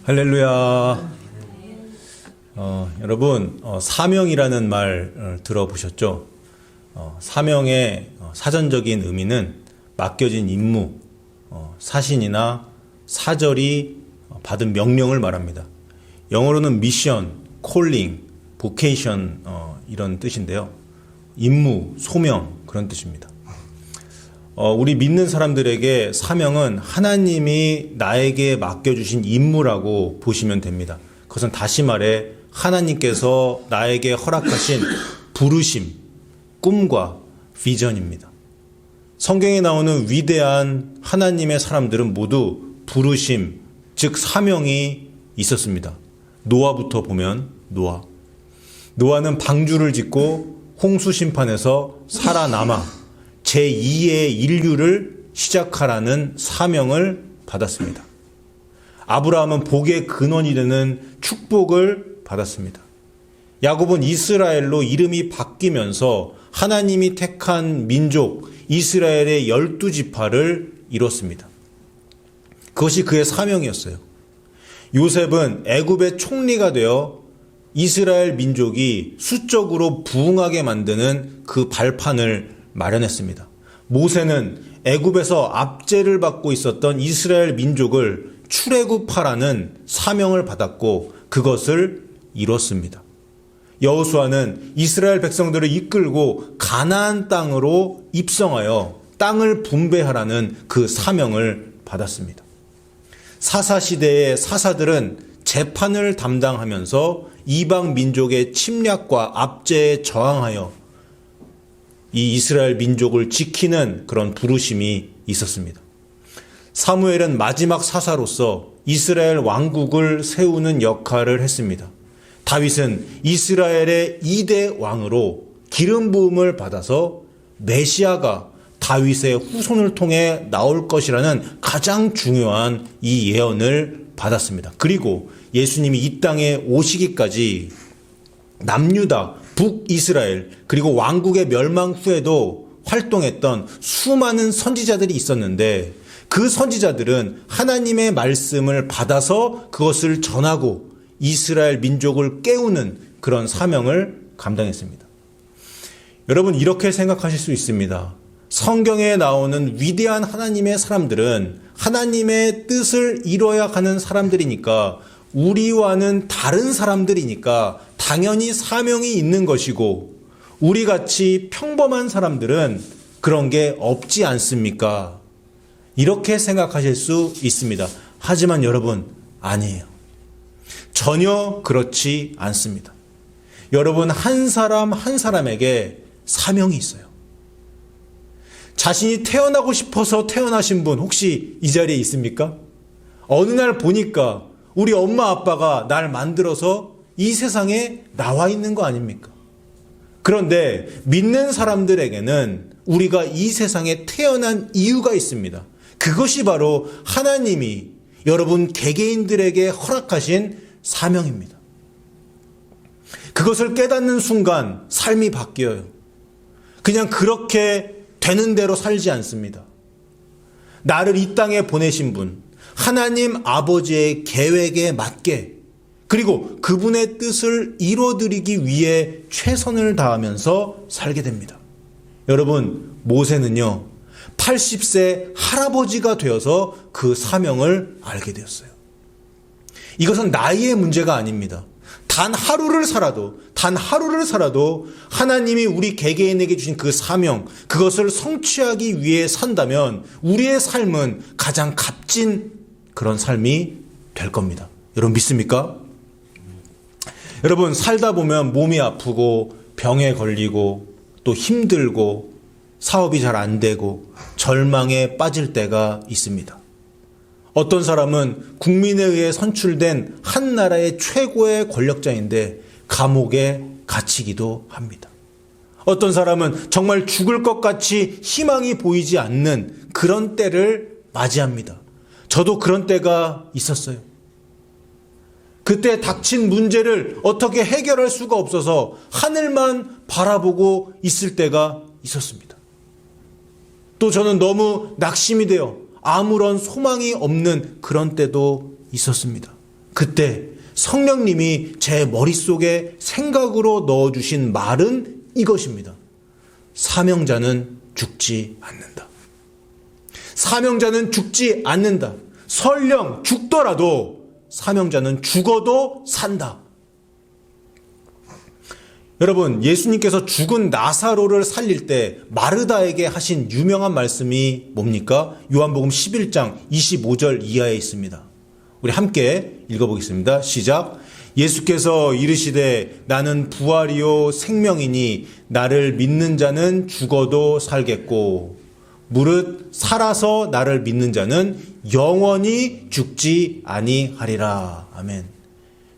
할렐루야. 여러분, 사명이라는 말 들어보셨죠? 사명의 사전적인 의미는 맡겨진 임무, 사신이나 사절이 받은 명령을 말합니다. 영어로는 미션, 콜링, 보케이션 이런 뜻인데요. 임무, 소명 그런 뜻입니다. 우리 믿는 사람들에게 사명은 하나님이 나에게 맡겨주신 임무라고 보시면 됩니다. 그것은 다시 말해 하나님께서 나에게 허락하신 부르심, 꿈과 비전입니다. 성경에 나오는 위대한 하나님의 사람들은 모두 부르심, 즉 사명이 있었습니다. 노아부터 보면 노아는 방주를 짓고 홍수 심판에서 살아남아 제2의 인류를 시작하라는 사명을 받았습니다. 아브라함은 복의 근원이 되는 축복을 받았습니다. 야곱은 이스라엘로 이름이 바뀌면서 하나님이 택한 민족 이스라엘의 12지파를 이뤘습니다. 그것이 그의 사명이었어요. 요셉은 애굽의 총리가 되어 이스라엘 민족이 수적으로 부흥하게 만드는 그 발판을 마련했습니다. 모세는 애굽에서 압제를 받고 있었던 이스라엘 민족을 출애굽하라는 사명을 받았고 그것을 이뤘습니다. 여호수아는 이스라엘 백성들을 이끌고 가나안 땅으로 입성하여 땅을 분배하라는 그 사명을 받았습니다. 사사시대의 사사들은 재판을 담당하면서 이방 민족의 침략과 압제에 저항하여 이 이스라엘 민족을 지키는 그런 부르심이 있었습니다. 사무엘은 마지막 사사로서 이스라엘 왕국을 세우는 역할을 했습니다. 다윗은 이스라엘의 2대 왕으로 기름 부음을 받아서 메시아가 다윗의 후손을 통해 나올 것이라는 가장 중요한 이 예언을 받았습니다. 그리고 예수님이 이 땅에 오시기까지 남유다, 북이스라엘 그리고 왕국의 멸망 후에도 활동했던 수많은 선지자들이 있었는데 그 선지자들은 하나님의 말씀을 받아서 그것을 전하고 이스라엘 민족을 깨우는 그런 사명을 감당했습니다. 여러분 이렇게 생각하실 수 있습니다. 성경에 나오는 위대한 하나님의 사람들은 하나님의 뜻을 이뤄야 하는 사람들이니까 우리와는 다른 사람들이니까 당연히 사명이 있는 것이고 우리같이 평범한 사람들은 그런 게 없지 않습니까? 이렇게 생각하실 수 있습니다. 하지만 여러분 아니에요. 전혀 그렇지 않습니다. 여러분 한 사람 한 사람에게 사명이 있어요. 자신이 태어나고 싶어서 태어나신 분 혹시 이 자리에 있습니까? 어느 날 보니까 우리 엄마 아빠가 날 만들어서 이 세상에 나와 있는 거 아닙니까? 그런데 믿는 사람들에게는 우리가 이 세상에 태어난 이유가 있습니다. 그것이 바로 하나님이 여러분 개개인들에게 허락하신 사명입니다. 그것을 깨닫는 순간 삶이 바뀌어요. 그냥 그렇게 되는 대로 살지 않습니다. 나를 이 땅에 보내신 분, 하나님 아버지의 계획에 맞게 그리고 그분의 뜻을 이루어드리기 위해 최선을 다하면서 살게 됩니다. 여러분 모세는요 80세 할아버지가 되어서 그 사명을 알게 되었어요. 이것은 나이의 문제가 아닙니다. 단 하루를 살아도 하나님이 우리 개개인에게 주신 그 사명 그것을 성취하기 위해 산다면 우리의 삶은 가장 값진 그런 삶이 될 겁니다. 여러분 믿습니까? 여러분 살다 보면 몸이 아프고 병에 걸리고 또 힘들고 사업이 잘 안 되고 절망에 빠질 때가 있습니다. 어떤 사람은 국민에 의해 선출된 한 나라의 최고의 권력자인데 감옥에 갇히기도 합니다. 어떤 사람은 정말 죽을 것 같이 희망이 보이지 않는 그런 때를 맞이합니다. 저도 그런 때가 있었어요. 그때 닥친 문제를 어떻게 해결할 수가 없어서 하늘만 바라보고 있을 때가 있었습니다. 또 저는 너무 낙심이 되어 아무런 소망이 없는 그런 때도 있었습니다. 그때 성령님이 제 머릿속에 생각으로 넣어주신 말은 이것입니다. 사명자는 죽지 않는다. 사명자는 죽지 않는다. 설령 죽더라도 사명자는 죽어도 산다. 여러분, 예수님께서 죽은 나사로를 살릴 때 마르다에게 하신 유명한 말씀이 뭡니까? 요한복음 11장 25절 이하에 있습니다. 우리 함께 읽어보겠습니다. 시작. 예수께서 이르시되 나는 부활이요 생명이니 나를 믿는 자는 죽어도 살겠고 무릇 살아서 나를 믿는 자는 영원히 죽지 아니하리라. 아멘.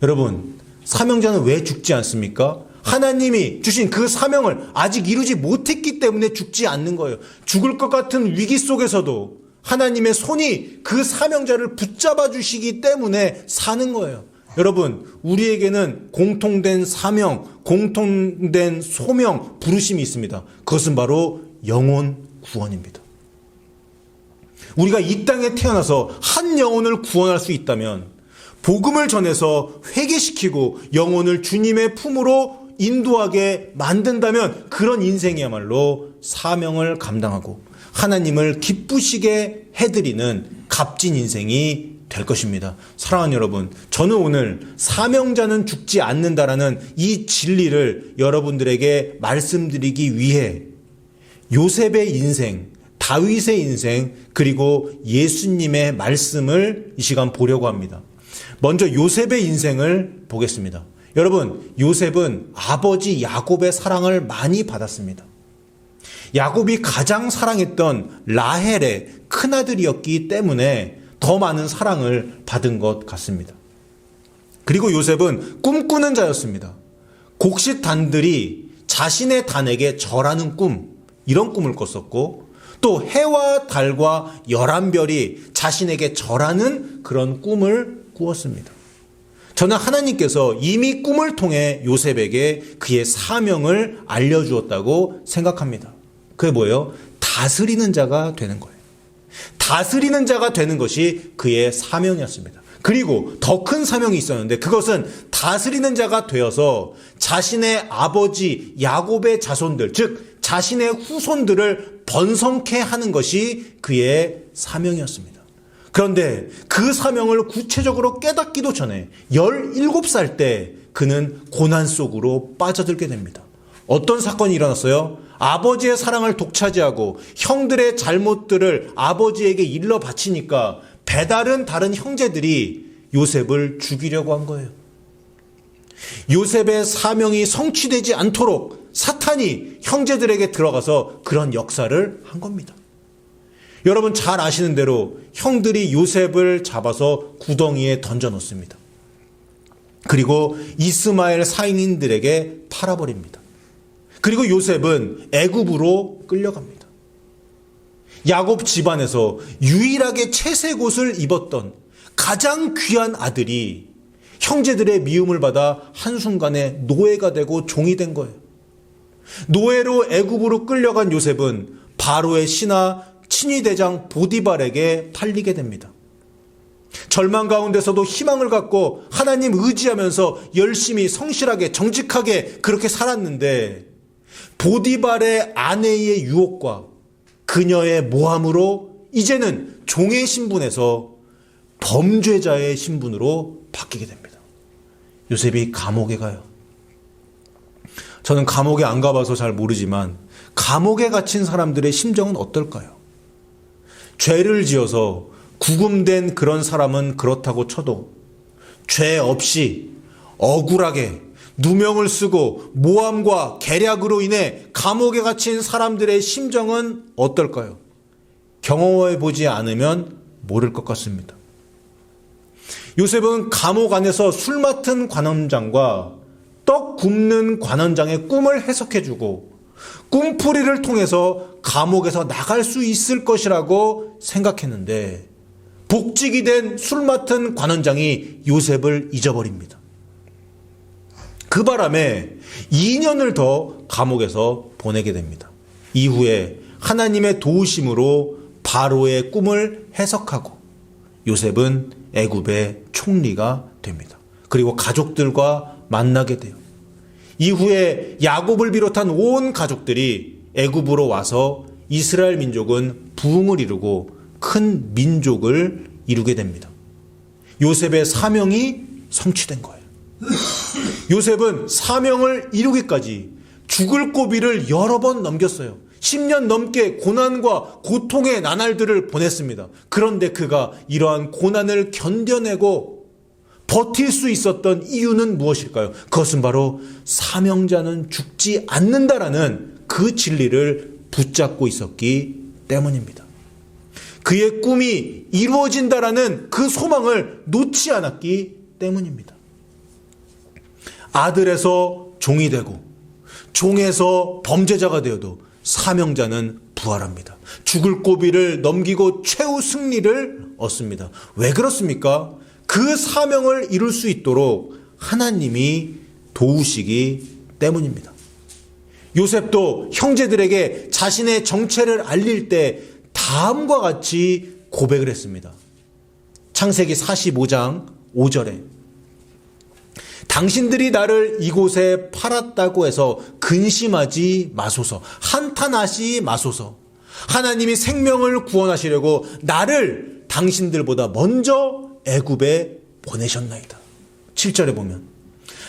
여러분, 사명자는 왜 죽지 않습니까? 하나님이 주신 그 사명을 아직 이루지 못했기 때문에 죽지 않는 거예요. 죽을 것 같은 위기 속에서도 하나님의 손이 그 사명자를 붙잡아 주시기 때문에 사는 거예요. 여러분, 우리에게는 공통된 사명, 공통된 소명, 부르심이 있습니다. 그것은 바로 영혼 구원입니다. 우리가 이 땅에 태어나서 한 영혼을 구원할 수 있다면 복음을 전해서 회개시키고 영혼을 주님의 품으로 인도하게 만든다면 그런 인생이야말로 사명을 감당하고 하나님을 기쁘시게 해드리는 값진 인생이 될 것입니다. 사랑하는 여러분, 저는 오늘 사명자는 죽지 않는다라는 이 진리를 여러분들에게 말씀드리기 위해 요셉의 인생, 다윗의 인생, 그리고 예수님의 말씀을 이 시간 보려고 합니다. 먼저 요셉의 인생을 보겠습니다. 여러분, 요셉은 아버지 야곱의 사랑을 많이 받았습니다. 야곱이 가장 사랑했던 라헬의 큰아들이었기 때문에 더 많은 사랑을 받은 것 같습니다. 그리고 요셉은 꿈꾸는 자였습니다. 곡식단들이 자신의 단에게 절하는 꿈, 이런 꿈을 꿨었고 또 해와 달과 11별이 자신에게 절하는 그런 꿈을 꾸었습니다. 저는 하나님께서 이미 꿈을 통해 요셉에게 그의 사명을 알려주었다고 생각합니다. 그게 뭐예요? 다스리는 자가 되는 거예요. 다스리는 자가 되는 것이 그의 사명이었습니다. 그리고 더 큰 사명이 있었는데 그것은 다스리는 자가 되어서 자신의 아버지 야곱의 자손들, 즉 자신의 후손들을 번성케 하는 것이 그의 사명이었습니다. 그런데 그 사명을 구체적으로 깨닫기도 전에 17살 때 그는 고난 속으로 빠져들게 됩니다. 어떤 사건이 일어났어요? 아버지의 사랑을 독차지하고 형들의 잘못들을 아버지에게 일러 바치니까 배다른 다른 형제들이 요셉을 죽이려고 한 거예요. 요셉의 사명이 성취되지 않도록 사탄이 형제들에게 들어가서 그런 역사를 한 겁니다. 여러분 잘 아시는 대로 형들이 요셉을 잡아서 구덩이에 던져 놓습니다. 그리고 이스마엘 사인인들에게 팔아버립니다. 그리고 요셉은 애굽으로 끌려갑니다. 야곱 집안에서 유일하게 채색옷을 입었던 가장 귀한 아들이 형제들의 미움을 받아 한순간에 노예가 되고 종이 된 거예요. 노예로 애굽으로 끌려간 요셉은 바로의 신하 친위대장 보디발에게 팔리게 됩니다. 절망 가운데서도 희망을 갖고 하나님 의지하면서 열심히 성실하게 정직하게 그렇게 살았는데 보디발의 아내의 유혹과 그녀의 모함으로 이제는 종의 신분에서 범죄자의 신분으로 바뀌게 됩니다. 요셉이 감옥에 가요. 저는 감옥에 안 가봐서 잘 모르지만 감옥에 갇힌 사람들의 심정은 어떨까요? 죄를 지어서 구금된 그런 사람은 그렇다고 쳐도 죄 없이 억울하게 누명을 쓰고 모함과 계략으로 인해 감옥에 갇힌 사람들의 심정은 어떨까요? 경험해 보지 않으면 모를 것 같습니다. 요셉은 감옥 안에서 술 맡은 관원장과 떡 굽는 관원장의 꿈을 해석해주고 꿈풀이를 통해서 감옥에서 나갈 수 있을 것이라고 생각했는데 복직이 된 술 맡은 관원장이 요셉을 잊어버립니다. 그 바람에 2년을 더 감옥에서 보내게 됩니다. 이후에 하나님의 도우심으로 바로의 꿈을 해석하고 요셉은 애굽의 총리가 됩니다. 그리고 가족들과 만나게 돼요. 이후에 야곱을 비롯한 온 가족들이 애굽으로 와서 이스라엘 민족은 부흥을 이루고 큰 민족을 이루게 됩니다. 요셉의 사명이 성취된 거예요. 요셉은 사명을 이루기까지 죽을 고비를 여러 번 넘겼어요. 10년 넘게 고난과 고통의 나날들을 보냈습니다. 그런데 그가 이러한 고난을 견뎌내고 버틸 수 있었던 이유는 무엇일까요? 그것은 바로 사명자는 죽지 않는다라는 그 진리를 붙잡고 있었기 때문입니다. 그의 꿈이 이루어진다라는 그 소망을 놓지 않았기 때문입니다. 아들에서 종이 되고 종에서 범죄자가 되어도 사명자는 부활합니다. 죽을 고비를 넘기고 최후 승리를 얻습니다. 왜 그렇습니까? 그 사명을 이룰 수 있도록 하나님이 도우시기 때문입니다. 요셉도 형제들에게 자신의 정체를 알릴 때 다음과 같이 고백을 했습니다. 창세기 45장 5절에 당신들이 나를 이곳에 팔았다고 해서 근심하지 마소서, 한탄하지 마소서. 하나님이 생명을 구원하시려고 나를 당신들보다 먼저 애굽에 보내셨나이다. 7절에 보면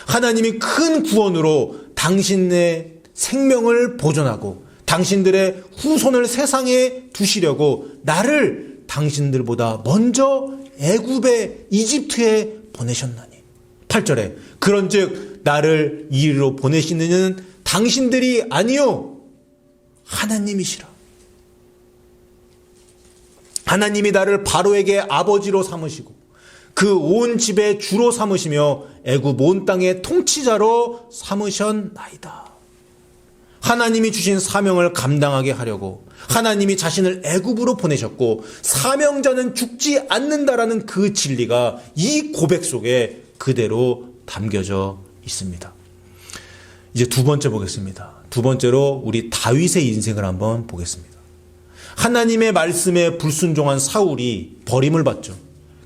하나님이 큰 구원으로 당신의 생명을 보존하고 당신들의 후손을 세상에 두시려고 나를 당신들보다 먼저 애굽에 이집트에 보내셨나니. 8절에 그런즉 나를 이리로 보내시는 이는 당신들이 아니요 하나님이시라. 하나님이 나를 바로에게 아버지로 삼으시고 그 온 집의 주로 삼으시며 애굽 온 땅의 통치자로 삼으셨나이다. 하나님이 주신 사명을 감당하게 하려고 하나님이 자신을 애굽으로 보내셨고 사명자는 죽지 않는다라는 그 진리가 이 고백 속에 그대로 담겨져 있습니다. 이제 두 번째 보겠습니다. 두 번째로 우리 다윗의 인생을 한번 보겠습니다. 하나님의 말씀에 불순종한 사울이 버림을 받죠.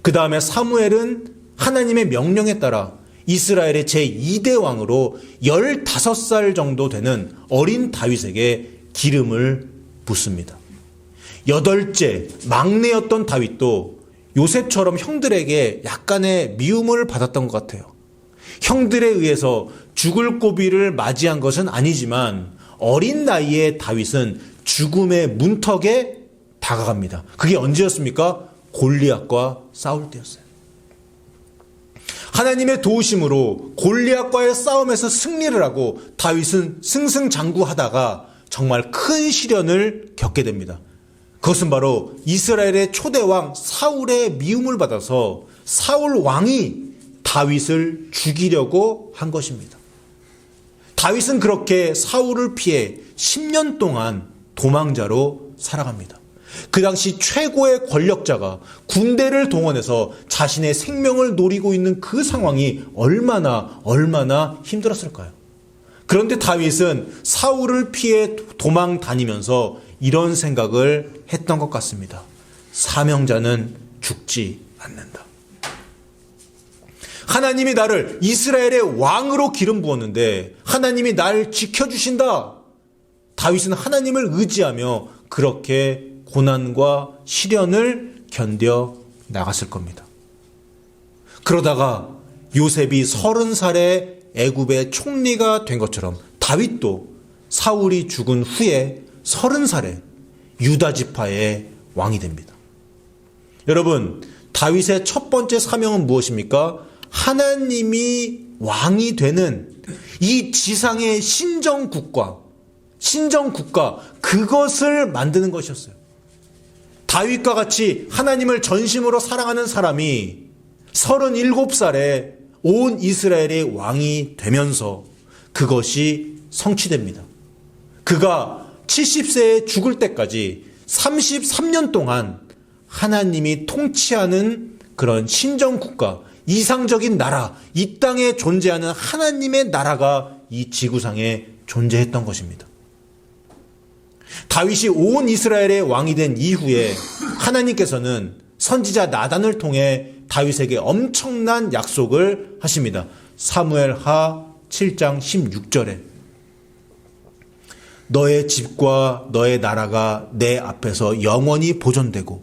그 다음에 사무엘은 하나님의 명령에 따라 이스라엘의 제2대 왕으로 15살 정도 되는 어린 다윗에게 기름을 붓습니다. 8째 막내였던 다윗도 요셉처럼 형들에게 약간의 미움을 받았던 것 같아요. 형들에 의해서 죽을 고비를 맞이한 것은 아니지만 어린 나이에 다윗은 죽음의 문턱에 다가갑니다. 그게 언제였습니까? 골리앗과 싸울 때였어요. 하나님의 도우심으로 골리앗과의 싸움에서 승리를 하고 다윗은 승승장구하다가 정말 큰 시련을 겪게 됩니다. 그것은 바로 이스라엘의 초대왕 사울의 미움을 받아서 사울 왕이 다윗을 죽이려고 한 것입니다. 다윗은 그렇게 사울을 피해 10년 동안 도망자로 살아갑니다. 그 당시 최고의 권력자가 군대를 동원해서 자신의 생명을 노리고 있는 그 상황이 얼마나 힘들었을까요? 그런데 다윗은 사울을 피해 도망 다니면서 이런 생각을 했던 것 같습니다. 사명자는 죽지 않는다. 하나님이 나를 이스라엘의 왕으로 기름 부었는데 하나님이 날 지켜주신다. 다윗은 하나님을 의지하며 그렇게 고난과 시련을 견뎌 나갔을 겁니다. 그러다가 요셉이 30살에 애굽의 총리가 된 것처럼 다윗도 사울이 죽은 후에 30살에 유다 지파의 왕이 됩니다. 여러분, 다윗의 첫 번째 사명은 무엇입니까? 하나님이 왕이 되는 이 지상의 신정국가, 그것을 만드는 것이었어요. 다윗과 같이 하나님을 전심으로 사랑하는 사람이 37살에 온 이스라엘의 왕이 되면서 그것이 성취됩니다. 그가 70세에 죽을 때까지 33년 동안 하나님이 통치하는 그런 신정국가, 이상적인 나라, 이 땅에 존재하는 하나님의 나라가 이 지구상에 존재했던 것입니다. 다윗이 온 이스라엘의 왕이 된 이후에 하나님께서는 선지자 나단을 통해 다윗에게 엄청난 약속을 하십니다. 사무엘하 7장 16절에 너의 집과 너의 나라가 내 앞에서 영원히 보존되고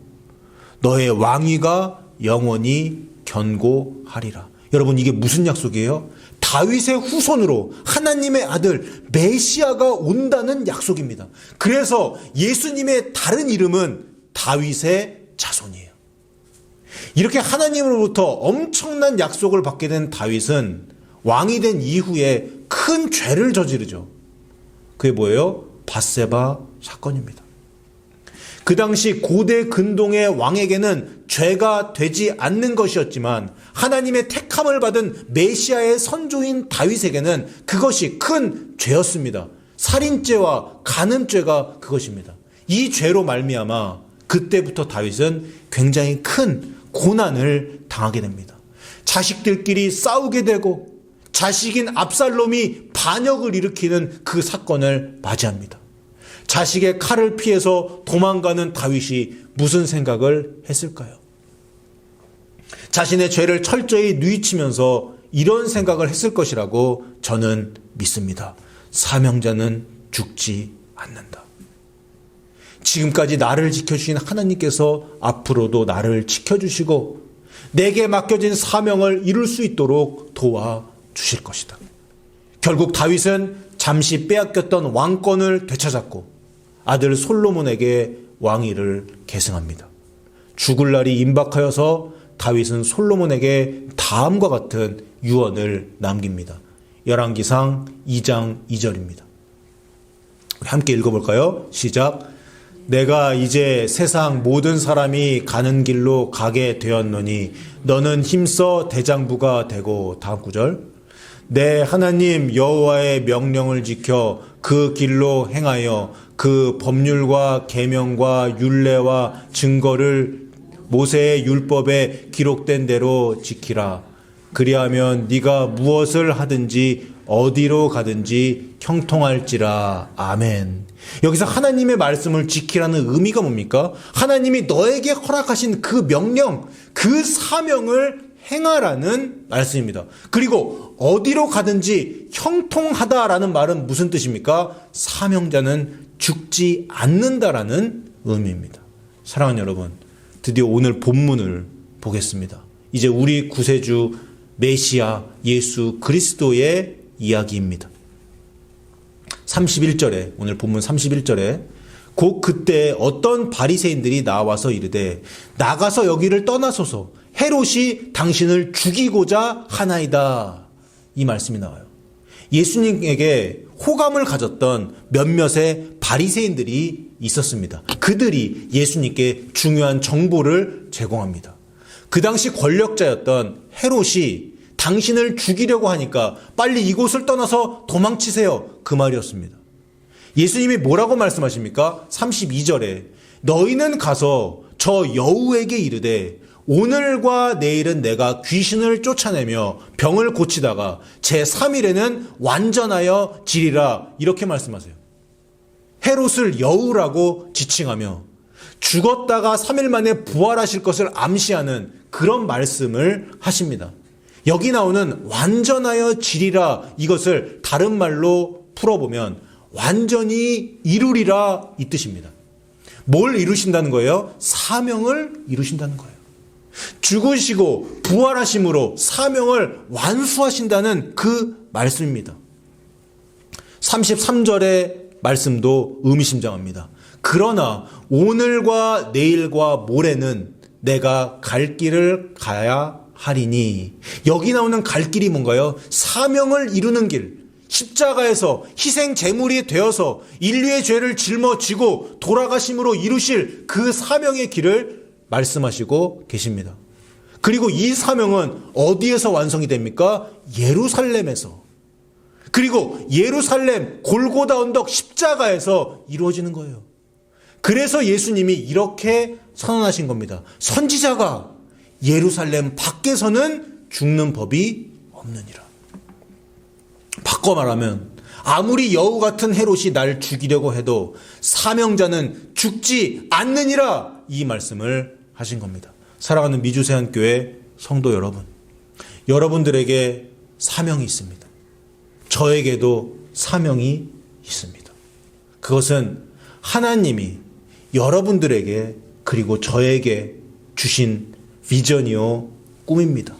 너의 왕위가 영원히 견고하리라. 여러분, 이게 무슨 약속이에요? 다윗의 후손으로 하나님의 아들 메시아가 온다는 약속입니다. 그래서 예수님의 다른 이름은 다윗의 자손이에요. 이렇게 하나님으로부터 엄청난 약속을 받게 된 다윗은 왕이 된 이후에 큰 죄를 저지르죠. 그게 뭐예요? 밧세바 사건입니다. 그 당시 고대 근동의 왕에게는 죄가 되지 않는 것이었지만 하나님의 택함을 받은 메시아의 선조인 다윗에게는 그것이 큰 죄였습니다. 살인죄와 간음죄가 그것입니다. 이 죄로 말미암아 그때부터 다윗은 굉장히 큰 고난을 당하게 됩니다. 자식들끼리 싸우게 되고 자식인 압살롬이 반역을 일으키는 그 사건을 맞이합니다. 자식의 칼을 피해서 도망가는 다윗이 무슨 생각을 했을까요? 자신의 죄를 철저히 뉘우치면서 이런 생각을 했을 것이라고 저는 믿습니다. 사명자는 죽지 않는다. 지금까지 나를 지켜주신 하나님께서 앞으로도 나를 지켜주시고 내게 맡겨진 사명을 이룰 수 있도록 도와주실 것이다. 결국 다윗은 잠시 빼앗겼던 왕권을 되찾았고 아들 솔로몬에게 왕위를 계승합니다. 죽을 날이 임박하여서 다윗은 솔로몬에게 다음과 같은 유언을 남깁니다. 열왕기상 2장 2절입니다. 우리 함께 읽어볼까요? 시작. 내가 이제 세상 모든 사람이 가는 길로 가게 되었노니 너는 힘써 대장부가 되고, 다음 구절. 내 하나님 여호와의 명령을 지켜 그 길로 행하여 그 법률과 계명과 율례와 증거를 모세의 율법에 기록된 대로 지키라. 그리하면 네가 무엇을 하든지 어디로 가든지 형통할지라. 아멘. 여기서 하나님의 말씀을 지키라는 의미가 뭡니까? 하나님이 너에게 허락하신 그 명령, 그 사명을 행하라는 말씀입니다. 그리고 어디로 가든지 형통하다라는 말은 무슨 뜻입니까? 사명자는 죽지 않는다라는 의미입니다. 사랑하는 여러분, 드디어 오늘 본문을 보겠습니다. 이제 우리 구세주 메시아 예수 그리스도의 이야기입니다. 31절에, 오늘 본문 31절에 곧 그때 어떤 바리새인들이 나와서 이르되 나가서 여기를 떠나소서 헤롯이 당신을 죽이고자 하나이다. 이 말씀이 나와요. 예수님에게 호감을 가졌던 몇몇의 바리새인들이 있었습니다. 그들이 예수님께 중요한 정보를 제공합니다. 그 당시 권력자였던 헤롯이 당신을 죽이려고 하니까 빨리 이곳을 떠나서 도망치세요. 그 말이었습니다. 예수님이 뭐라고 말씀하십니까? 32절에 너희는 가서 저 여우에게 이르되 오늘과 내일은 내가 귀신을 쫓아내며 병을 고치다가 제3일에는 완전하여 지리라. 이렇게 말씀하세요. 헤롯을 여우라고 지칭하며 죽었다가 3일 만에 부활하실 것을 암시하는 그런 말씀을 하십니다. 여기 나오는 완전하여 지리라, 이것을 다른 말로 풀어보면 완전히 이루리라 이 뜻입니다. 뭘 이루신다는 거예요? 사명을 이루신다는 거예요. 죽으시고 부활하심으로 사명을 완수하신다는 그 말씀입니다. 33절의 말씀도 의미심장합니다. 그러나 오늘과 내일과 모레는 내가 갈 길을 가야 하리니. 여기 나오는 갈 길이 뭔가요? 사명을 이루는 길, 십자가에서 희생 제물이 되어서 인류의 죄를 짊어지고 돌아가심으로 이루실 그 사명의 길을 말씀하시고 계십니다. 그리고 이 사명은 어디에서 완성이 됩니까? 예루살렘에서. 그리고 예루살렘 골고다 언덕 십자가에서 이루어지는 거예요. 그래서 예수님이 이렇게 선언하신 겁니다. 선지자가 예루살렘 밖에서는 죽는 법이 없느니라. 바꿔 말하면 아무리 여우 같은 헤롯이 날 죽이려고 해도 사명자는 죽지 않느니라, 이 말씀을 하신 겁니다. 사랑하는 미주세안교회 성도 여러분, 여러분들에게 사명이 있습니다. 저에게도 사명이 있습니다. 그것은 하나님이 여러분들에게 그리고 저에게 주신 비전이요 꿈입니다.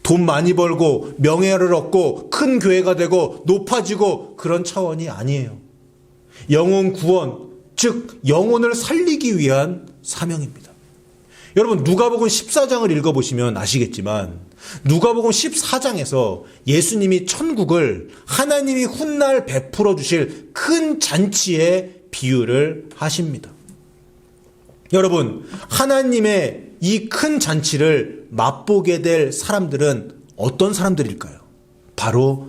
돈 많이 벌고 명예를 얻고 큰 교회가 되고 높아지고 그런 차원이 아니에요. 영혼 구원, 즉 영혼을 살리기 위한 사명입니다. 여러분 누가복음 14장을 읽어보시면 아시겠지만 누가복음 14장에서 예수님이 천국을 하나님이 훗날 베풀어 주실 큰 잔치의 비유를 하십니다. 여러분 하나님의 이 큰 잔치를 맛보게 될 사람들은 어떤 사람들일까요? 바로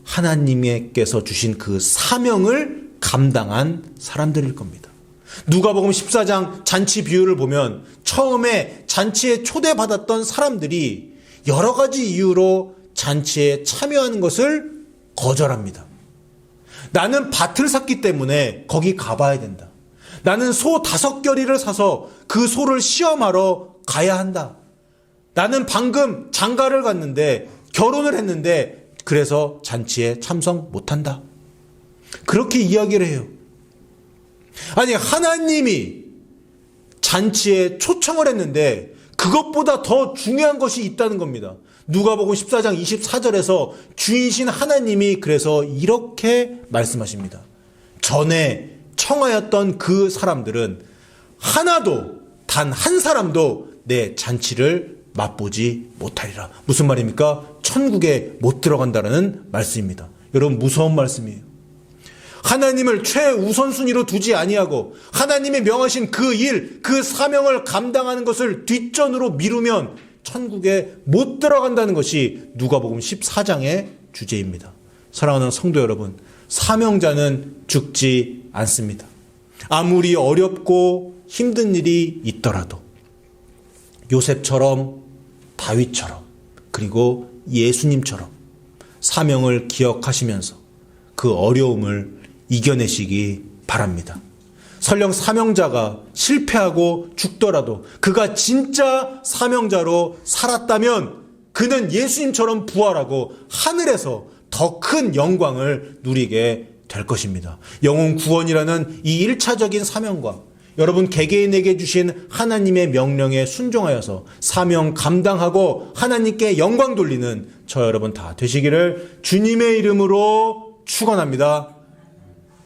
하나님께서 주신 그 사명을 감당한 사람들일 겁니다. 누가복음 14장 잔치 비유를 보면 처음에 잔치에 초대받았던 사람들이 여러 가지 이유로 잔치에 참여하는 것을 거절합니다. 나는 밭을 샀기 때문에 거기 가봐야 된다. 나는 소 5결이를 사서 그 소를 시험하러 가야 한다. 나는 방금 장가를 갔는데 결혼을 했는데 그래서 잔치에 참석 못한다. 그렇게 이야기를 해요. 아니 하나님이 잔치에 초청을 했는데 그것보다 더 중요한 것이 있다는 겁니다. 누가복음 14장 24절에서 주인이신 하나님이 그래서 이렇게 말씀하십니다. 전에 청하였던 그 사람들은 하나도 단 한 사람도 내 잔치를 맛보지 못하리라. 무슨 말입니까? 천국에 못 들어간다는 말씀입니다. 여러분 무서운 말씀이에요. 하나님을 최우선순위로 두지 아니하고 하나님이 명하신 그 일, 그 사명을 감당하는 것을 뒷전으로 미루면 천국에 못 들어간다는 것이 누가복음 14장의 주제입니다. 사랑하는 성도 여러분, 사명자는 죽지 않습니다. 아무리 어렵고 힘든 일이 있더라도 요셉처럼 다윗처럼 그리고 예수님처럼 사명을 기억하시면서 그 어려움을 이겨내시기 바랍니다. 설령 사명자가 실패하고 죽더라도 그가 진짜 사명자로 살았다면 그는 예수님처럼 부활하고 하늘에서 더 큰 영광을 누리게 될 것입니다. 영혼 구원이라는 이 1차적인 사명과 여러분 개개인에게 주신 하나님의 명령에 순종하여서 사명 감당하고 하나님께 영광 돌리는 저 여러분 다 되시기를 주님의 이름으로 축원합니다.